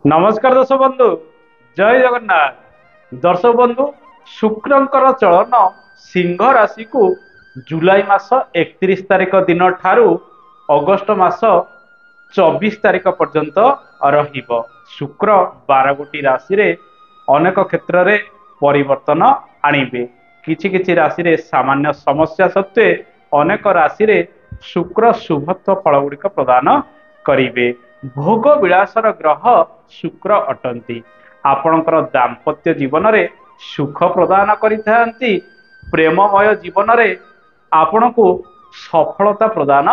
नमस्कार दर्शक बंधु, जय जगन्नाथ। दर्शक बंधु, शुक्रंकर चलन सिंह राशि को जुलाई मास 31 तारिख दिन ठारू अगस्ट मास 24 तारिख पर्यंत रहिब। शुक्र 12 गोटी राशि रे अनेक क्षेत्र रे परिवर्तन आनिबे। किछि किछि राशि रे सामान्य समस्या सत्वे अनेक राशि रे शुक्र शुभत्व फल गुड़िक प्रदान करिवे। भोग विलासर ग्रह शुक्र अटंती। आपणकर दाम्पत्य जीवन रे सुख प्रदान करिथांती। प्रेममय जीवन रे आपण को सफलता प्रदान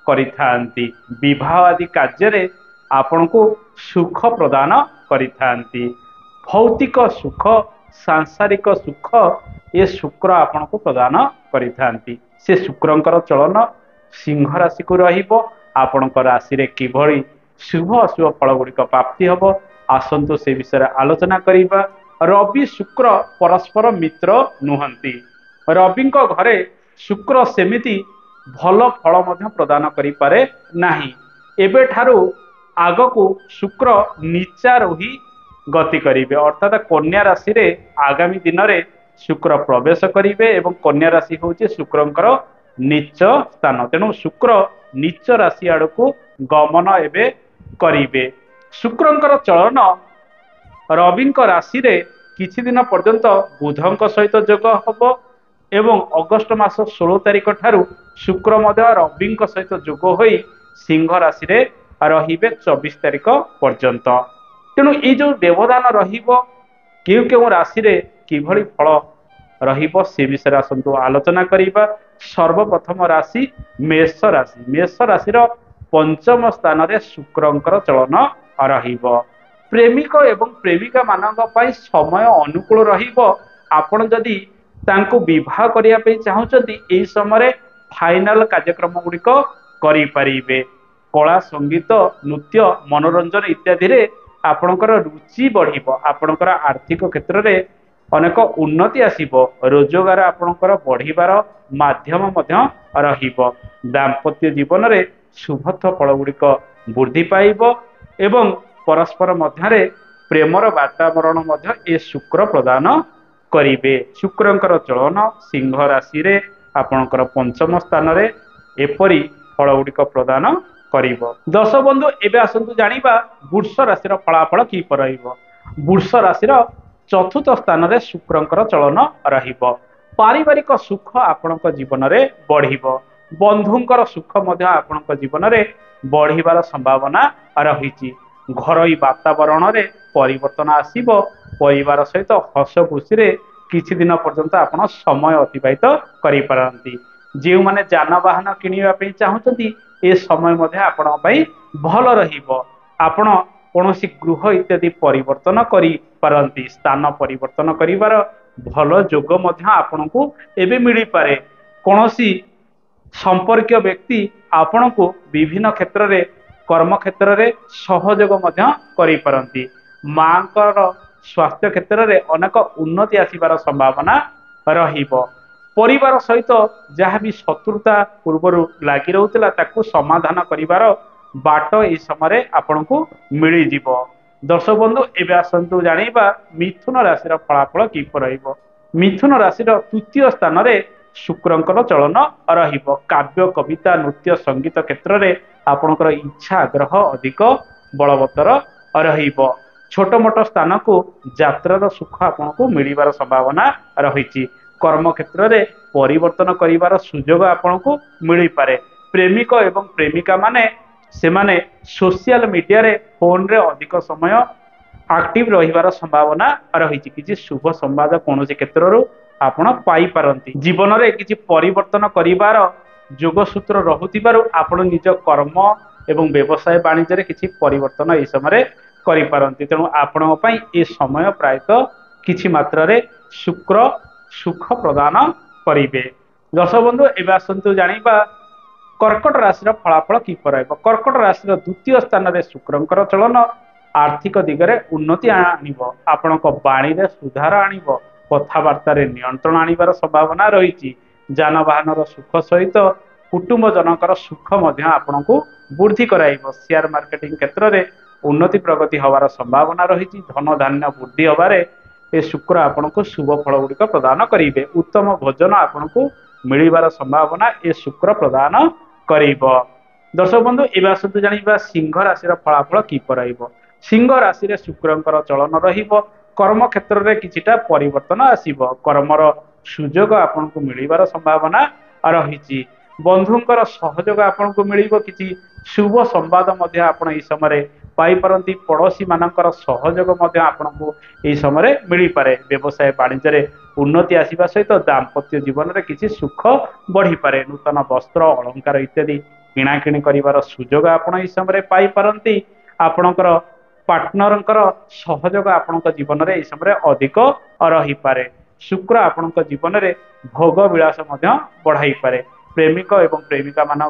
करिथांती। विवाह आदि कार्य रे आपण को सुख प्रदान करिथांती। भौतिक सुख, सांसारिक सुख ये शुक्र आपण को प्रदान करिथांती। से शुक्रंकर चलन सिंह राशि को रहिबो। आपणकर राशि रे किभଳି शुभ अशुभ फल गुड़िक प्राप्ति हम आसतु से विषय आलोचना करिबा। रवि शुक्र परस्पर मित्र नुहंती। रवि घरे शुक्र सेमिति भल फल मध्य प्रदान करि पारे नाही। एबे ठारू आगकू शुक्र नीचा रही गति करिवे, अर्थात कन्या राशि रे आगामी दिन रे शुक्र प्रवेश करिवे एवं कन्या राशि होउची शुक्रंकर नीच स्थान। तेणु शुक्र नीच राशि आड़कू गमन एबे करिवे। शुक्रंकर चलन रविंक राशि रे किछि दिन पर्यंत बुधंक सहित जोग हब एवं अगस्ट मास 16 तारिख ठारू शुक्र मध्य रविंक सहित जोग होई सिंह राशि रे रहिबे 24 तारिख पर्यंत। तेणु ये जो व्यवधान रहिबो केउ केउ राशि रे किभଳି फल रहिबो से विषय आसंतु आलोचना करिबा। सर्वप्रथम राशि मेष राशि। मेष राशि रो पंचम स्थान रे शुक्रंकर चलन रहिबो। प्रेमिक एवं प्रेमिका मानक पई समय अनुकूल रहिबो। आपण जदि तांको विवाह करिया पे चाहुचंती एई समय फाइनल कार्यक्रम गुड़िक करि परिबे। कला, संगीत, नृत्य, मनोरंजन इत्यादि रे आपणकर रुचि बढ़िबो। आपणकर आर्थिक क्षेत्र रे अनेक उन्नति आसीबो। रोजगार आपणकर बढ़िबार माध्यम मध्य रहिबो। दाम्पत्य जीवन रे शुभत्व फल गुड़िक वृद्धि पाइब एवं परस्पर मध्य प्रेमर वातावरण मध्य ए शुक्र प्रदान करिवे। शुक्रंकर चलन सिंह राशि रे आपणकर पंचम स्थान रे एपरी फल गुड़िक प्रदान करिब। दर्शक बंधु, एबे आसंतु जानिबा वृष राशि फलाफल कि रहिबो। वृष राशि चतुर्थ स्थान रे शुक्रंकर चलन रहिबो। पारिवारिक सुख आपणक जीवन रे बढ़िबो। बंधुंकर सुख मध्य आपणक जीवन रे बढ़िबार संभावना रहिछि। घरोई वातावरण रे परिवर्तन आसीबो। परिवार सहित हस खुशी रे किछि दिन पर्यंत आपण समय अतिबाहित करि पारंती। जे माने जानवाहन किनिबा पे चाहुचंती ए समय मध्य आपण पई भल रहिबो। आपण कोनोसी गृह इत्यादि परिवर्तन करि पारंती। स्थान परिवर्तन करिवार भल जोग मध्य आपणकू एबे मिली पारे। कोनोसी संपर्क व्यक्ति आपण को विभिन्न क्षेत्र रे कर्म क्षेत्र रे सहयोग मध्य करि पारंती। मांकर स्वास्थ्य क्षेत्र रे अनेक उन्नति आसीबार संभावना रहिबो। परिवार सहित जहाँ भी शत्रुता पूर्वरु लागि रहउतला ताकू समाधान करिवार बाट ए समय आपण को मिली जिवो। दर्शक बंधु, एबे आसंतु जानिबा मिथुन राशि फलाफल कि रहिबो। मिथुन राशि तृतीय स्थान रे शुक्रंकर चलन रहिबो। काव्य, कविता, नृत्य, संगीत क्षेत्र रे आपणकर इच्छा आग्रह अधिक बलवत्तर रहिबो। छोट मोट स्थान को यात्रार सुख आपन को मिलिबार संभावना रहिछि। कर्म क्षेत्र रे परिवर्तन करिवार सुजोग आपन को मिली पारे। प्रेमिक एवं प्रेमिका माने सेमाने सोशल मीडिया रे फोन रे अधिक समय एक्टिव रहिबार संभावना रहिछि। किछि शुभ संवाद कोनोसी क्षेत्ररु आपण पाई पारंती। जीवन रे किछि परिवर्तन करिवार जोगसूत्र रहुतिबारु आपण निज कर्म एवं व्यवसाय वाणिज्य रे किछि परिवर्तन ए समय करि पारंती। तेणु आपण पई ए समय प्रायतः किछि मात्रा रे शुक्र सुख प्रदान करिवे। दर्शक बंधु, एबे आसंतु जानिबा कर्कट राशि फलाफल कि रहिबो। कर्कट राशि द्वितीय स्थान रे शुक्रंकर चलन आर्थिक दिगरे उन्नति आनिबो। आपणक वाणी रे सुधार आनिबो। कथबार्ता रे नियंत्रण आनिबार संभावना रहिछि। जानवाहन सुख सहित कुटुंब जनकर सुख मध्य आपन को वृद्धि कराइबो। शेयर मार्केटिंग क्षेत्र रे उन्नति प्रगति हवार संभावना रही। धन धान्य वृद्धि हबारे ए शुक्र आपको शुभ फल गुड़िक प्रदान करेंगे। उत्तम भोजन आपको मिलबार संभावना ए शुक्र प्रदान करिब। दर्शक बंधु एवं आसतु जानिबा सिंह राशि फलाफल किपर रहिबो। सिंह राशि रे शुक्रंकर चलन रहिबो। कर्म क्षेत्र में किछिटा परिवर्तन आसीबो। कर्मर सुजोग आपको मिलबार संभावना रही। बंधुंकर सहयोग आपको मिलिबो। किछि शुभ संवाद मध्य आपण एई समय पाई परंती। पड़ोशी मानकर सहयोग मध्य आपको एई समय मिल पारे। व्यवसाय वाणिज्य रे उन्नति आसीबा सहित दाम्पत्य जीवन रे किछि सुख बढ़ी पारे। नूतन वस्त्र अलंकार इत्यादि किणाकिणी करिवार सुजोग आपण एई समय पाई परंती। आपणकर पार्टनरंकर सहयोग आपण जीवन में यह समय अधिक रही पारे। शुक्र आपण जीवन में भोग विलास बढ़ाई पारे। प्रेमिक एवं प्रेमिका मान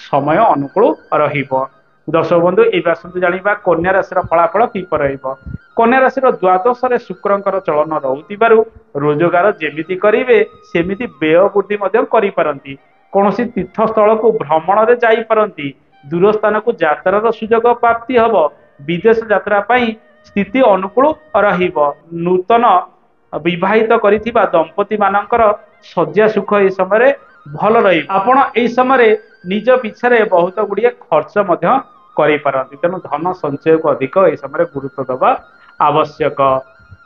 समय अनुकूल रहिबो। दर्शक बंधु ये आसतु जानिबा कन्या राशि फलाफल किपर रहिबो। कन्या राशि द्वादश रे शुक्रंकर चलन रहुतिबारु रोजगार जेमिति करिवे सेमिति व्यय वृद्धि करि पारंती। कोनोसी तीर्थस्थल को भ्रमण रे जाई पारंती। दूर स्थान को यात्रार सुजोग प्राप्ति हबो। विदेश यात्रा पाई स्थिति अनुकूल रहिबो। नूतन विवाहित करिथिबा दंपति मानकर सज्जा सुख ए समय भल रही। आपण एई समय निज पिछरे बहुत गुड़िए खर्च मध्य करि पारंती। तेणु धन संचय को अधिक ए समय गुरुत्व देवा आवश्यक।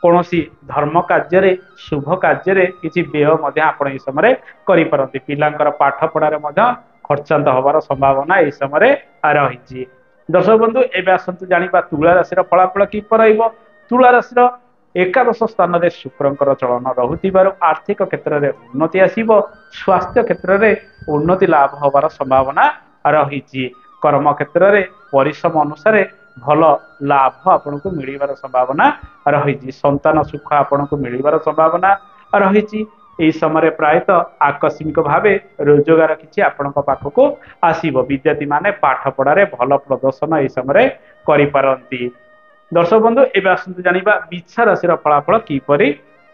कौनसी धर्म कार्य शुभ कार्य किसी व्यय मध्य आपण एई समय करि पारंती। पिलांकर पाठ पढ़ारे मध्य खर्चांत हबार संभावना एई समय रही। दर्शक बंधु एवं आसतु जानिबा तुला राशि फलाफल किपर रहिबो। तुला राशि एकादश स्थान में शुक्रंकर चलन रहुतिबारु आर्थिक क्षेत्र में उन्नति आसीबो। स्वास्थ्य क्षेत्र में उन्नति लाभ हबार संभावना रही। कर्म क्षेत्र में परिश्रम अनुसार भल लाभ आपको मिलबार संभावना रही। संतान सुख आपको मिलबार संभावना रही। यही समय प्रायतः आकस्मिक भावे रोजगार किसी आपण पाखक आसीबो। विद्यार्थी माने पाठ पढ़ारे भल प्रदर्शन यही समय करि पारंती। दर्शक बंधु एवं आसतु जानिबा बिच्छा राशि फलाफल किपरि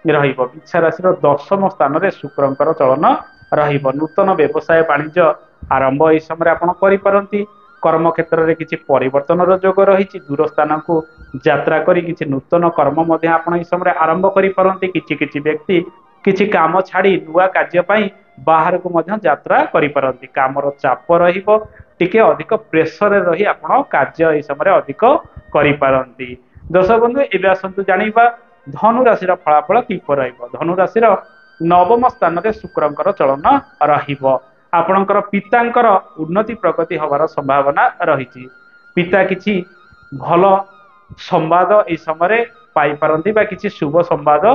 रहिबो। बिच्छा राशि दशम स्थान में शुक्रंकर चलन रहिबो। नूतन व्यवसाय वाणिज्य आरंभ यही समय आपण करि पारंती। कर्म क्षेत्र में किसी परिवर्तन जोग रही। दूर स्थान को यात्रा करी किसी नूतन कर्म मध्य आपण यही समय आरंभ करि पारंती। किछि व्यक्ति किछि काम छाड़ी नुआ कार्य पाई बाहर को मध्य यात्रा करि पारंती। कामर चाप रहिबो। टिके अधिक प्रेसर रही आपण कार्य यही समय अधिक करि पारंती। दर्शक बंधु एवं आसतु जानिबा धनु राशि फलाफल किपर रहिबो। धनु राशि नवम स्थान में शुक्रंकर चलन रहिबो। आपणकर पितांकर उन्नति प्रगति हबार संभावना रही। पिता किछि भल संवाद ए समय पाई पारंती बा किछि शुभ संवाद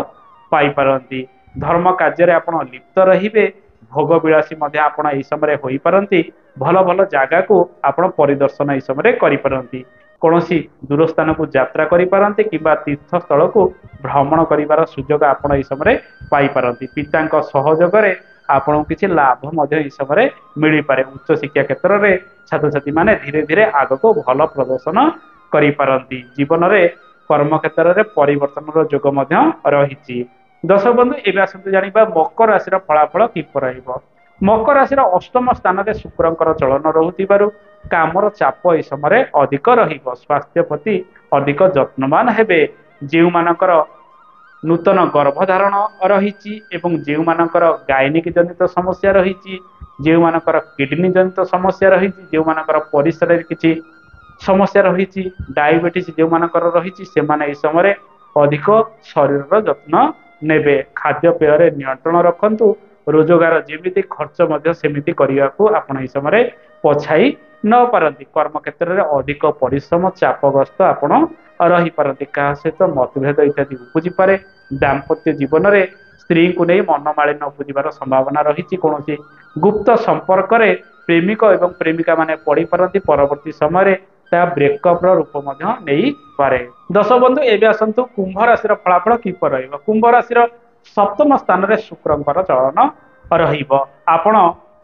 पाई पारंती। धर्म कार्य आपण लिप्त रहिबे। भोग विलासी मध्य आपण एई समय होई पारंती। भल भल जागा को आपण परिदर्शन एई समय करि पारंती। कौनसी दूर स्थान को यात्रा करि पारंती किबा तीर्थ स्थल को भ्रमण करिवार सुजोग आपण एई समय पाई पारंती। पितांक सहयोग रे आपण किछि लाभ मध्य एई समय मिलि पारे। उच्च शिक्षा क्षेत्र में छात्र छात्री माने धीरे धीरे आगको भल प्रदर्शन करि पारंती। जीवन रे कर्म क्षेत्र में परिवर्तन जोग मध्य रही। दर्शक बंधु एवं आसतु जानिबा मकर राशि फलाफल किपर रहिबो। मकर राशि अष्टम स्थान में शुक्रंकर चलन रहुतिबारु कामर चाप ए समय अधिक रहिबो। स्वास्थ्य प्रति अधिक जत्नवान हेबे। जेउ मानकर नूतन गर्भधारण रही एवं जेउ मानकर गायनिक जनित समस्या रही। जेउ मानकर किडनी जनित समस्या रही। जेउ मानकर परिसर किछि समस्या रही। डायबिटीज जो मानकर रही से माने इस समय अधिक शरीर जत्न नेबे। खाद्य पेय नियंत्रण रखंतु। रोजगार जेमिति खर्च मध्य सेमिति करिया को आपण इस समय पछाई न पारंती। कर्म क्षेत्र में अधिक परिश्रम चापग्रस्त आपण रही पारंती। क्या सहित मतभेद इत्यादि उपजी पारे। दाम्पत्य जीवन में स्त्री को नहीं मनमालिन्य उपजिबार संभावना रही। कौन गुप्त संपर्क में प्रेमिक एवं प्रेमिका माने पड़ी पारंती। परवर्ती समय ब्रेकअप रूप नहीं पारे। दर्शक बंधु एवं आसतु कुंभ राशि फलाफल किपर रहिबो। कुंभ राशि सप्तम स्थान में शुक्रंकर चलन रहिबो। आपण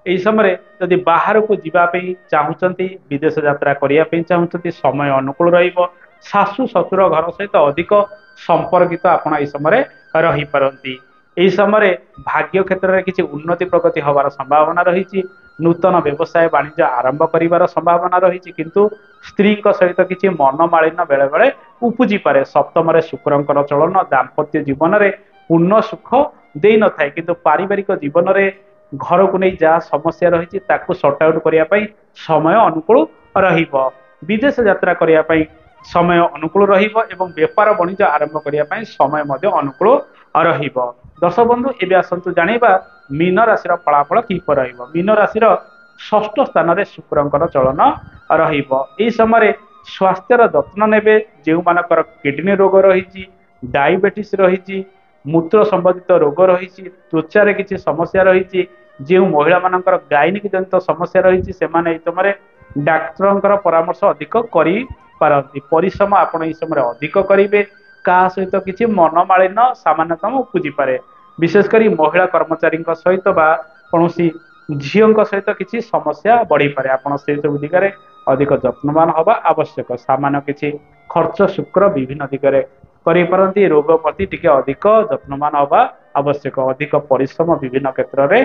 एई समय जदि बाहर को जीवाई चाहूँगी विदेश यात्रा करने चाहूँगी समय अनुकूल रहिबो। शाशु शशुर घर सहित अधिक संपर्कित आपण एई समय रही पारंती। एई समय भाग्य क्षेत्र में किसी उन्नति प्रगति हबार संभावना रही। ନୂତନ ବ୍ୟବସାୟ ବାଣିଜ୍ୟ ଆରମ୍ଭ କରିବାର ସମ୍ଭାବନା ରହିଛି, କିନ୍ତୁ ସ୍ତ୍ରୀଙ୍କ ସହିତ କିଛି ମନମାଳିନ୍ୟ ବେଳେ ବେଳେ ଉପୁଜି ପାରେ। ସପ୍ତମରେ ଶୁକ୍ରଙ୍କର ଚଳନ ଦାମ୍ପତ୍ୟ ଜୀବନରେ ପୂର୍ଣ୍ଣ ସୁଖ ଦେଇନଥାଏ, କିନ୍ତୁ ପାରିବାରିକ ଜୀବନରେ ଘରକୁ ନେଇ ଯାହା ସମସ୍ୟା ରହିଛି ତାକୁ ସର୍ଟ ଆଉଟ୍ କରିବା ପାଇଁ ସମୟ ଅନୁକୂଳ ରହିବ। ବିଦେଶ ଯାତ୍ରା କରିବା ପାଇଁ ସମୟ ଅନୁକୂଳ ରହିବ ଏବଂ ବେପାର ବାଣିଜ୍ୟ ଆରମ୍ଭ କରିବା ପାଇଁ ସମୟ ମଧ୍ୟ ଅନୁକୂଳ ରହିବ। ଦର୍ଶକ ବନ୍ଧୁ, ଏବେ ଆସନ୍ତୁ ଜାଣିବା ମୀନ ରାଶିର ଫଳାଫଳ କିପରି ରହିବ। ମୀନ ରାଶିର ଷଷ୍ଠ ସ୍ଥାନରେ ଶୁକ୍ରଙ୍କର ଚଳନ ରହିବ। ଏହି ସମୟରେ ସ୍ୱାସ୍ଥ୍ୟର ଯତ୍ନ ନେବେ। ଯେଉଁମାନଙ୍କର କିଡନୀ ରୋଗ ରହିଛି, ଡାଇବେଟିସ୍ ରହିଛି, ମୂତ୍ର ସମ୍ବନ୍ଧିତ ରୋଗ ରହିଛି, ତ୍ୱଚାରେ କିଛି ସମସ୍ୟା ରହିଛି, ଯେଉଁ ମହିଳାମାନଙ୍କର ଗାଇନିକ ଜନିତ ସମସ୍ୟା ରହିଛି, ସେମାନେ ଏହି ସମୟରେ ଡାକ୍ତରଙ୍କର ପରାମର୍ଶ ଅଧିକ କରିପାରନ୍ତି। ପରିଶ୍ରମ ଆପଣ ଏହି ସମୟରେ ଅଧିକ କରିବେ। କାହା ସହିତ କିଛି ମନମାଳିନ୍ୟ ସାମାନ୍ୟତମ ଉପୁଜିପାରେ। ବିଶେଷ କରି ମହିଳା କର୍ମଚାରୀଙ୍କ ସହିତ ବା କୌଣସି ଝିଅଙ୍କ ସହିତ କିଛି ସମସ୍ୟା ବଢିପାରେ। ଆପଣ ସେ ସବୁ ଦିଗରେ ଅଧିକ ଯତ୍ନବାନ ହେବା ଆବଶ୍ୟକ। ସାମାନ୍ୟ କିଛି ଖର୍ଚ୍ଚ ଶୁକ୍ର ବିଭିନ୍ନ ଦିଗରେ କରିପାରନ୍ତି। ରୋଗ ପ୍ରତି ଟିକେ ଅଧିକ ଯତ୍ନବାନ ହେବା ଆବଶ୍ୟକ। ଅଧିକ ପରିଶ୍ରମ ବିଭିନ୍ନ କ୍ଷେତ୍ରରେ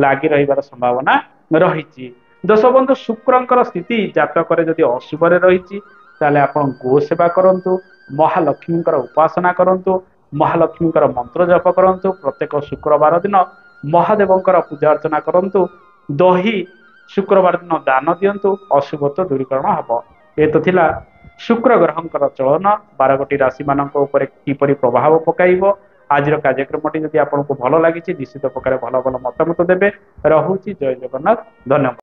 ଲାଗି ରହିବାର ସମ୍ଭାବନା ରହିଛି। ଦର୍ଶକ ବନ୍ଧୁ, ଶୁକ୍ରଙ୍କର ସ୍ଥିତି ଜାତକରେ ଯଦି ଅଶୁଭରେ ରହିଛି ତାହେଲେ ଆପଣ ଗୋ ସେବା କରନ୍ତୁ, ମହାଲକ୍ଷ୍ମୀଙ୍କର ଉପାସନା କରନ୍ତୁ, ମହାଲକ୍ଷ୍ମୀଙ୍କର ମନ୍ତ୍ର ଜପ କରନ୍ତୁ। ପ୍ରତ୍ୟେକ ଶୁକ୍ରବାର ଦିନ ମହାଦେବଙ୍କର ପୂଜା ଅର୍ଚ୍ଚନା କରନ୍ତୁ। ଦହି ଶୁକ୍ରବାର ଦିନ ଦାନ ଦିଅନ୍ତୁ, ଅଶୁଭତ୍ୱ ଦୂରୀକରଣ ହେବ। ଏ ତ ଥିଲା ଶୁକ୍ର ଗ୍ରହଙ୍କର ଚଳନ 12ଗୋଟି ରାଶି ମାନଙ୍କ ଉପରେ କିପରି ପ୍ରଭାବ ପକାଇବ। ଆଜିର କାର୍ଯ୍ୟକ୍ରମଟି ଯଦି ଆପଣଙ୍କୁ ଭଲ ଲାଗିଛି ନିଶ୍ଚିତ ପ୍ରକାର ଭଲ ଭଲ ମତାମତ ଦେବେ। ରହୁଛି, ଜୟ ଜଗନ୍ନାଥ, ଧନ୍ୟବାଦ।